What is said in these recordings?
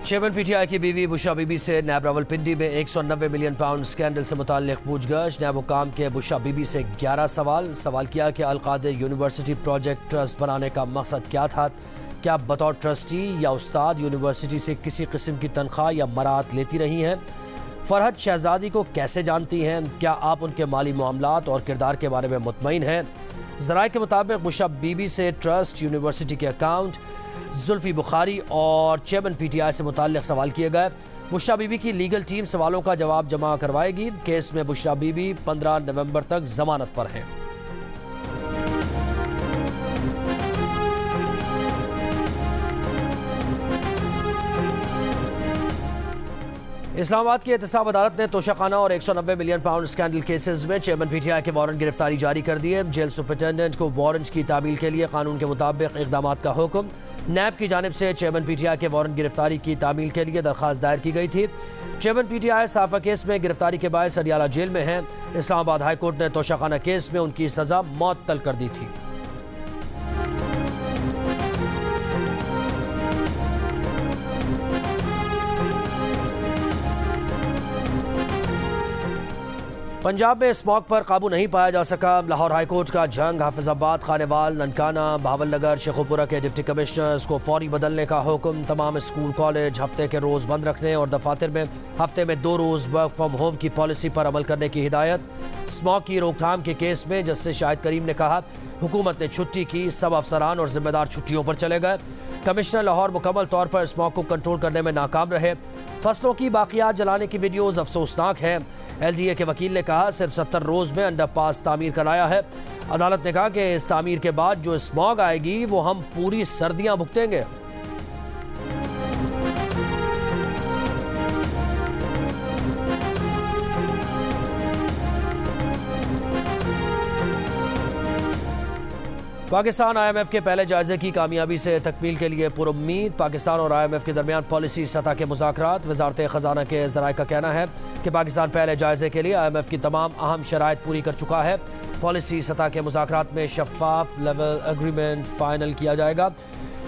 Chairman PTI की बीवी बुशरा बीबी से नैब रावलपिंडी में 190 मिलियन पाउंड स्कैंडल से मुताल्लिक पूछगछ। नैब हुकाम के बुशरा बीबी से 11 सवाल किया कि अल-कादिर यूनिवर्सिटी प्रोजेक्ट ट्रस्ट बनाने का मकसद क्या था। क्या बतौर ट्रस्टी या उस्ताद यूनिवर्सिटी से किसी किस्म की तनख्वाह या मरात लेती रही हैं? फरहत शहजादी को कैसे जानती हैं? क्या आप उनके माली मामलात और किरदार के बारे में मुतमईन हैं? ज़राए के मुताबिक बुशरा बीबी से ट्रस्ट, यूनिवर्सिटी के अकाउंट, जुल्फी बुखारी और चेयरमैन पीटीआई से मुताल्लिक सवाल किए गए। बुशरा बीबी की लीगल टीम सवालों का जवाब जमा करवाएगी। केस में बुशरा बीबी 15 नवंबर तक जमानत पर हैं। इस्लामाबाद की एहतसाब अदालत ने तोशाखाना और 190 मिलियन पाउंड स्कैंडल केसेस में चेयरमैन पीटीआई के वारंट गिरफ्तारी जारी कर दिए। जेल सुपरिटेंडेंट को वारंट की तामील के लिए कानून के मुताबिक इकदाम का हुक्म। नैब की जानिब से चेयरमैन पीटीआई के वारंट गिरफ्तारी की तामील के लिए दरख्वास्त दायर की गई थी। चेयरमैन पीटीआई साफा केस में गिरफ्तारी के बाद अडियाला जेल में हैं। इस्लामाबाद हाई कोर्ट ने तोशाखाना केस में उनकी सजा मौत तलब कर दी थी। पंजाब में स्मॉग पर काबू नहीं पाया जा सका। लाहौर हाईकोर्ट का झंग। हाफिजाबाद, खानेवाल, ननकाना, भावलनगर, शेखुपुरा के डिप्टी कमिश्नर्स को फौरी बदलने का हुक्म। तमाम स्कूल कॉलेज हफ्ते के रोज़ बंद रखने और दफातर में हफ्ते में 2 रोज़ वर्क फ्राम होम की पॉलिसी पर अमल करने की हिदायत। स्मॉग की रोकथाम के केस में जस्टिस शाहिद करीम ने कहा, हुकूमत ने छुट्टी की, सब अफसरान और जिम्मेदार छुट्टियों पर चले गए। कमिश्नर लाहौर मुकम्मल तौर पर स्मॉग को कंट्रोल करने में नाकाम रहे। फसलों की बाकियात जलाने की वीडियोज़ अफसोसनाक है। LDA के वकील ने कहा, सिर्फ 70 रोज़ में अंडरपास तामीर कराया है। अदालत ने कहा कि इस तामीर के बाद जो स्मॉग आएगी वो हम पूरी सर्दियां भुगतेंगे। पाकिस्तान IMF के पहले जायजे की कामयाबी से तकमील के लिए पुरुम्मीद। पाकिस्तान और IMF के दरमियान पॉलिसी सतह के मुज़ाकरात। वज़ारत ख़ज़ाना के ज़राए का कहना है कि पाकिस्तान पहले जायजे के लिए IMF की तमाम अहम शराइत पूरी कर चुका है। पॉलिसी सतह के मुज़ाकरात में शफ़ाफ लेवल एग्रीमेंट फ़ाइनल किया जाएगा।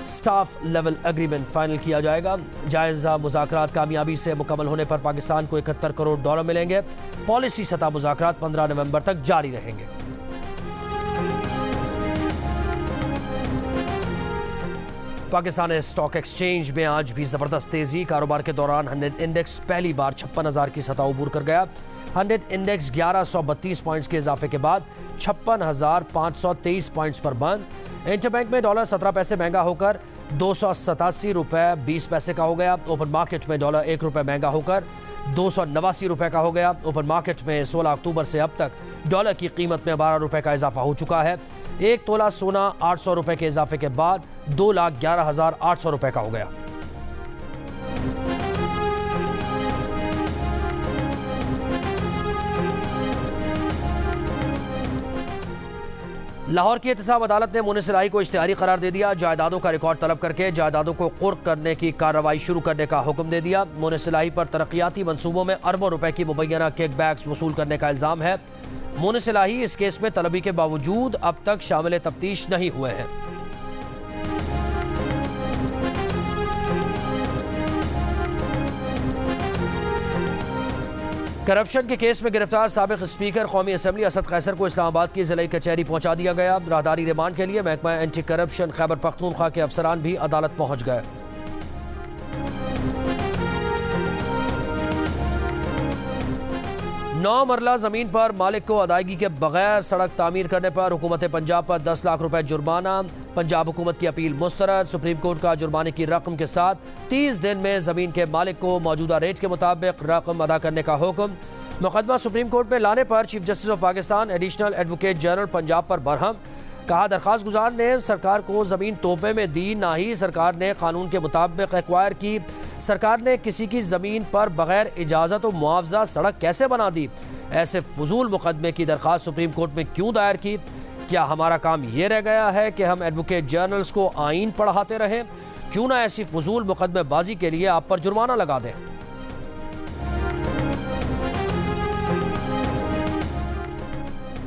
स्टाफ लेवल एग्रीमेंट फ़ाइनल किया जाएगा। जायज़ा मुज़ाकरात कामयाबी से मुकम्मल होने पर पाकिस्तान को $71 करोड़ मिलेंगे। पॉलिसी सतह मुज़ाकरात 15 नवंबर तक जारी रहेंगे। पाकिस्तान स्टॉक एक्सचेंज में आज भी ज़बरदस्त तेज़ी। कारोबार के दौरान 100 इंडेक्स पहली बार 56,000 की सतह अबूर कर गया। 100 इंडेक्स 1132 पॉइंट्स के इजाफे के बाद 56,523 पॉइंट्स पर बंद। इंटरबैंक में डॉलर 17 पैसे महंगा होकर $287.20 का हो गया। ओपन मार्केट में डॉलर ₹1 महंगा होकर $289 का हो गया। ओपन मार्केट में 16 अक्टूबर से अब तक डॉलर की कीमत में $12 का इजाफा हो चुका है। 1 तोला सोना $800 के इजाफे के बाद $2,11,800 का हो गया। लाहौर की एहतसाब अदालत ने मुनिसिलाई को इश्तिहारी करार दे दिया। जायदादों का रिकॉर्ड तलब करके जायदादों को कुर्क करने की कार्रवाई शुरू करने का हुक्म दे दिया। मुनिसिलाई पर तरक्याती मंसूबों में अरबों रुपए की मुबैना किकबैक्स वसूल करने का इल्जाम है। मुनिसिलाई इस केस में तलबी के बावजूद अब तक शामिल तफ्तीश नहीं हुए हैं। करप्शन के केस में गिरफ्तार साबिक स्पीकर कौमी असम्बली असद कैसर को इस्लामाबाद की जिला कचहरी पहुंचा दिया गया। राहदारी रिमांड के लिए महकमा एंटी करप्शन खैबर पख्तूनख्वा के अफसरान भी अदालत पहुंच गए। नौ मरला जमीन पर मालिक को अदायगी के बगैर सड़क तामीर करने पर हुकूमत पंजाब पर 10 लाख रुपए जुर्माना। पंजाब हुकूमत की अपील मुस्तरद। सुप्रीम कोर्ट का जुर्माने की रकम के साथ 30 दिन में जमीन के मालिक को मौजूदा रेट के मुताबिक रकम अदा करने का हुक्म। मुकदमा सुप्रीम कोर्ट में लाने पर chief justice of Pakistan additional advocate general Punjab पर बरहम। कहा, दरखास्त गुजार ने सरकार को जमीन तोहफे में दी, ना ही सरकार ने कानून के मुताबिक एक्वायर की। सरकार ने किसी की जमीन पर बगैर इजाजत और मुआवजा सड़क कैसे बना दी? ऐसे फजूल मुकदमे की दरखास्त सुप्रीम कोर्ट में क्यों दायर की? क्या हमारा काम यह रह गया है कि हम एडवोकेट जनरल्स को आइन पढ़ाते रहें? क्यों ना ऐसी फजूल मुकदमेबाजी के लिए आप पर जुर्माना लगा दें।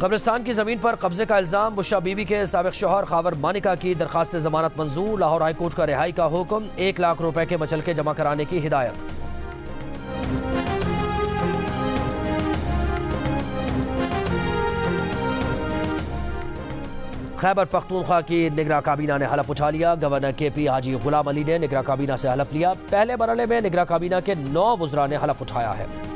कब्रिस्तान की जमीन पर कब्जे का इल्जाम, बुशरा बीबी के साबिक शौहर खावर मानिका की दरखास्त जमानत मंजूर, लाहौर हाईकोर्ट का रिहाई का हुक्म, 1 लाख रुपए के मचलके जमा कराने की हिदायत। खैबर पख्तूनख्वा की निगरां काबीना ने हलफ उठा लिया, गवर्नर KP हाजी गुलाम अली ने निगरां काबीना से हलफ लिया। पहले मरहले में निगरां काबीना के 9 वुज़रा ने हलफ उठाया है।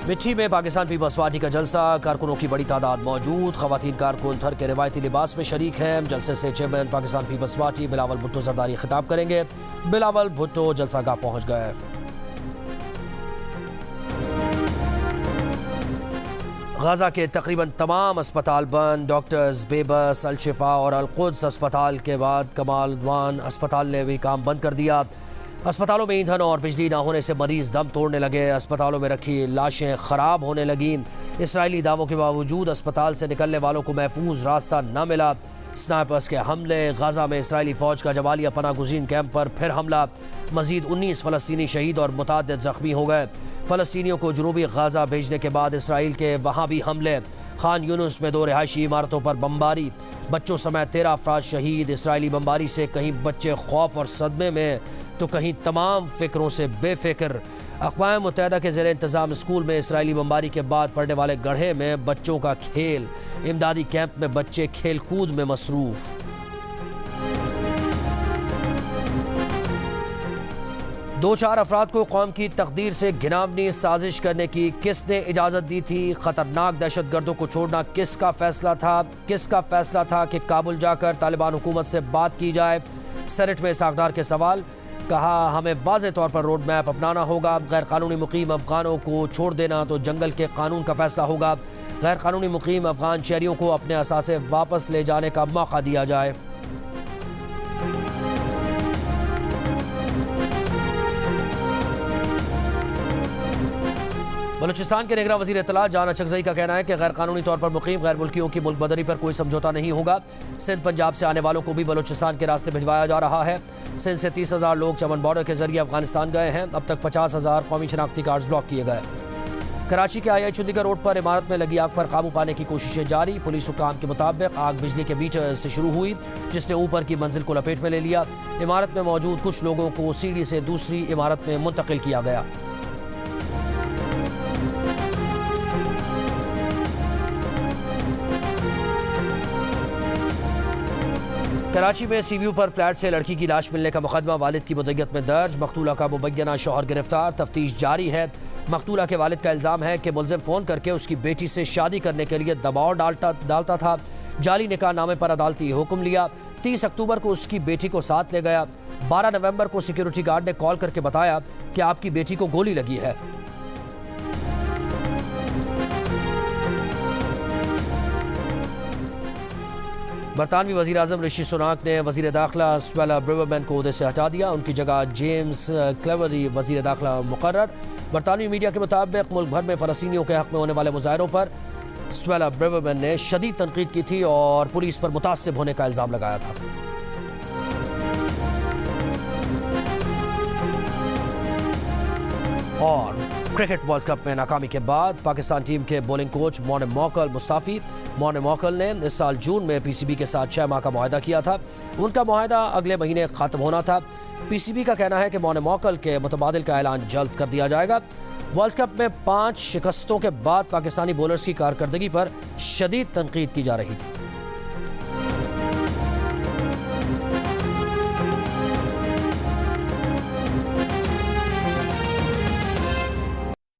मिठी में पाकिस्तान पीपल्स पार्टी का जलसा, कारकुनों की बड़ी तादाद मौजूद, खवातीन कारकुन थर के रिवायती लिबास में शरीक हैं। जलसे से चेयरमैन पाकिस्तान पीपल्स पार्टी बिलावल भुट्टो सरदारी खिताब करेंगे। बिलावल भुट्टो जलसागाह पहुंच गए। गाजा के तकरीबन तमाम अस्पताल बंद, डॉक्टर्स बेबस, अल-शिफा और अल-कुद्स अस्पताल के बाद कमालवान अस्पताल ने भी काम बंद कर दिया। अस्पतालों में ईंधन और बिजली न होने से मरीज दम तोड़ने लगे, अस्पतालों में रखी लाशें खराब होने लगीं। इसराइली दावों के बावजूद अस्पताल से निकलने वालों को महफूज रास्ता न मिला। स्नाइपर्स के हमले, गाजा में इसराइली फौज का जबालिया पनाह गुज़ीन कैंप पर फिर हमला, मजीद 19 फ़लस्तीनी शहीद और मुताद्दिद ज़ख्मी हो गए। फ़लस्तीनियों को जनूबी गाजा भेजने के बाद इसराइल के वहाँ भी हमले, खान यूनुस में 2 रिहायशी इमारतों पर बमबारी, बच्चों समेत 13 अफराद शहीद। इसराइली बमबारी से कहीं बच्चे खौफ और सदमे में तो कहीं तमाम फिक्रों से बेफिक्र। अक़वाम मुत्तहिदा के ज़ेर इंतज़ाम स्कूल में इसराइली बमबारी के बाद पढ़ने वाले गड्ढे में बच्चों का खेल, इमदादी कैंप में बच्चे खेल कूद में मसरूफ़। दो चार अफराद को कौम की तकदीर से घिनावनी साजिश करने की किसने इजाज़त दी थी? खतरनाक दहशतगर्दों को छोड़ना किसका फैसला था? किसका फैसला था कि काबुल जाकर तालिबान हुकूमत से बात की जाए? सेनेट में इसाकदार के सवाल, कहा हमें वाज़े तौर पर रोड मैप अपनाना होगा। गैर कानूनी मुकीम अफगानों को छोड़ देना तो जंगल के कानून का फैसला होगा। गैर कानूनी मुकीम अफगान शहरियों को अपने असासे वापस ले जाने का मौका दिया जाए। बलूचिस्तान के निगरान वज़ीर इत्तला जान अचकज़ई का कहना है कि गैर कानूनी तौर पर मुकीम गैर मुल्कियों की मुल्क बदरी पर कोई समझौता नहीं होगा। सिंध पंजाब से आने वालों को भी बलूचिस्तान के रास्ते भिजवाया जा रहा है। सिंध से 30,000 लोग चमन बॉर्डर के जरिए अफगानिस्तान गए हैं। अब तक 50,000 कौमी शनाख्ती कार्ड ब्लॉक किए गए। कराची के आई चुंदीगढ़ रोड पर इमारत में लगी आग पर काबू पाने की कोशिशें जारी। पुलिस हुकाम के मुताबिक आग बिजली के मीटर से शुरू हुई, जिसने ऊपर की मंजिल को लपेट में ले लिया। इमारत में मौजूद कुछ लोगों को सीढ़ी से दूसरी इमारत में मुंतकिल किया गया। कराची में सीव्यू पर फ्लैट से लड़की की लाश मिलने का मुकदमा वालिद की मुद्दत में दर्ज। मकतूला का मुबैना शौहर गिरफ्तार, तफ्तीश जारी है। मकतूला के वालिद का इल्ज़ाम है कि मुलजिम फ़ोन करके उसकी बेटी से शादी करने के लिए दबाव डालता था। जाली निकाह नामे पर अदालती हुक्म लिया। 30 अक्टूबर को उसकी बेटी को साथ ले गया। 12 नवंबर को सिक्योरिटी गार्ड ने कॉल करके बताया कि आपकी बेटी को गोली लगी है। बरतानवी वज़ीर आज़म ऋषि सुनाक ने वज़ीर दाखिला स्वेला ब्रेवरमैन को ओहदे से हटा दिया। उनकी जगह जेम्स क्लेवरी वज़ीर दाखिला मुकर्रर। बरतानवी मीडिया के मुताबिक मुल्क भर में फ़लस्तीनियों के हक़ में होने वाले मुजाहरों पर स्वेला ब्रेवरमैन ने शदीद तनकीद की थी और पुलिस पर मुतासिब होने का इल्ज़ाम लगाया था। और क्रिकेट वर्ल्ड कप में नाकामी के बाद पाकिस्तान टीम के बॉलिंग कोच मोने मौकल मुस्ताफ़ी। मोने मौकल ने इस साल जून में PCB के साथ 6 माह का मुआहदा किया था। उनका मुआहदा अगले महीने ख़त्म होना था। PCB का कहना है कि मोने मौकल के मुतबादिल का ऐलान जल्द कर दिया जाएगा। वर्ल्ड कप में 5 शिकस्तों के बाद पाकिस्तानी बॉलर्स की कारकर्दगी पर शदीद तनकीद की जा रही थी।